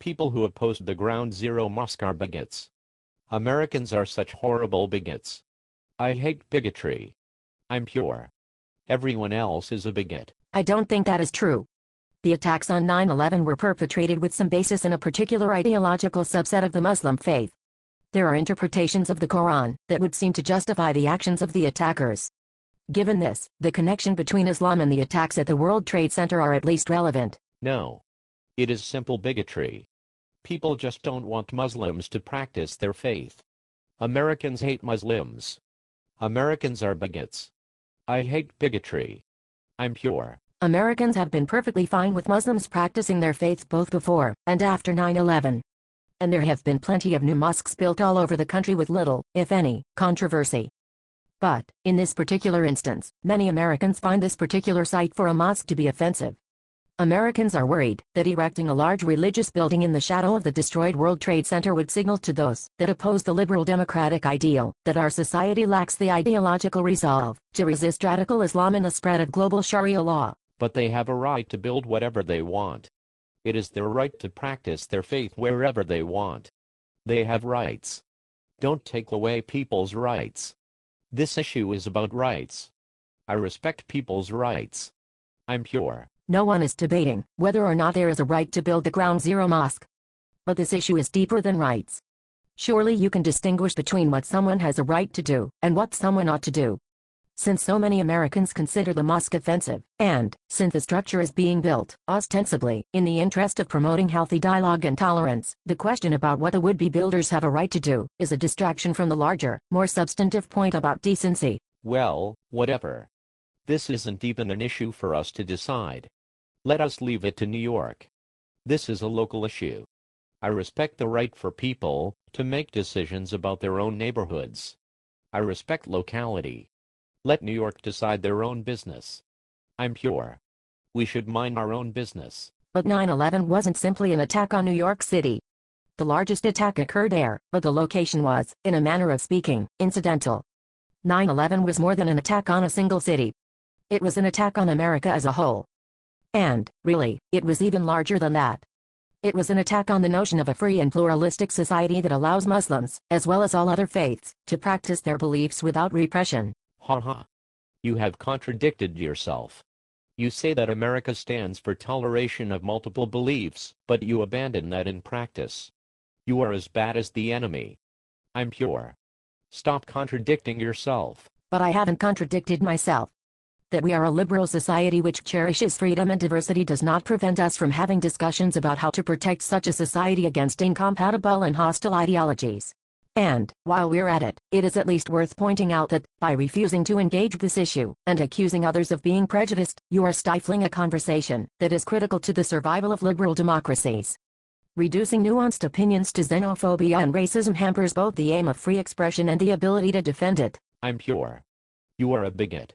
People who oppose the Ground Zero Mosque are bigots. Americans are such horrible bigots. I hate bigotry. I'm pure. Everyone else is a bigot. I don't think that is true. The attacks on 9/11 were perpetrated with some basis in a particular ideological subset of the Muslim faith. There are interpretations of the Quran that would seem to justify the actions of the attackers. Given this, the connection between Islam and the attacks at the World Trade Center are at least relevant. No. It is simple bigotry. People just don't want Muslims to practice their faith. Americans hate Muslims. Americans are bigots. I hate bigotry. I'm pure. Americans have been perfectly fine with Muslims practicing their faiths both before and after 9/11. And there have been plenty of new mosques built all over the country with little, if any, controversy. But, in this particular instance, many Americans find this particular site for a mosque to be offensive. Americans are worried that erecting a large religious building in the shadow of the destroyed World Trade Center would signal to those that oppose the liberal democratic ideal that our society lacks the ideological resolve to resist radical Islam and the spread of global Sharia law. But they have a right to build whatever they want. It is their right to practice their faith wherever they want. They have rights. Don't take away people's rights. This issue is about rights. I respect people's rights. I'm pure. No one is debating whether or not there is a right to build the Ground Zero Mosque. But this issue is deeper than rights. Surely you can distinguish between what someone has a right to do and what someone ought to do. Since so many Americans consider the mosque offensive, and since the structure is being built, ostensibly, in the interest of promoting healthy dialogue and tolerance, the question about what the would-be builders have a right to do is a distraction from the larger, more substantive point about decency. Well, whatever. This isn't even an issue for us to decide. Let us leave it to New York. This is a local issue. I respect the right for people to make decisions about their own neighborhoods. I respect locality. Let New York decide their own business. I'm pure. We should mind our own business. But 9/11 wasn't simply an attack on New York City. The largest attack occurred there, but the location was, in a manner of speaking, incidental. 9/11 was more than an attack on a single city. It was an attack on America as a whole. And, really, it was even larger than that. It was an attack on the notion of a free and pluralistic society that allows Muslims, as well as all other faiths, to practice their beliefs without repression. Ha ha. You have contradicted yourself. You say that America stands for toleration of multiple beliefs, but you abandon that in practice. You are as bad as the enemy. I'm pure. Stop contradicting yourself. But I haven't contradicted myself. That we are a liberal society which cherishes freedom and diversity does not prevent us from having discussions about how to protect such a society against incompatible and hostile ideologies. And, while we're at it, it is at least worth pointing out that, by refusing to engage this issue, and accusing others of being prejudiced, you are stifling a conversation that is critical to the survival of liberal democracies. Reducing nuanced opinions to xenophobia and racism hampers both the aim of free expression and the ability to defend it. I'm pure. You are a bigot.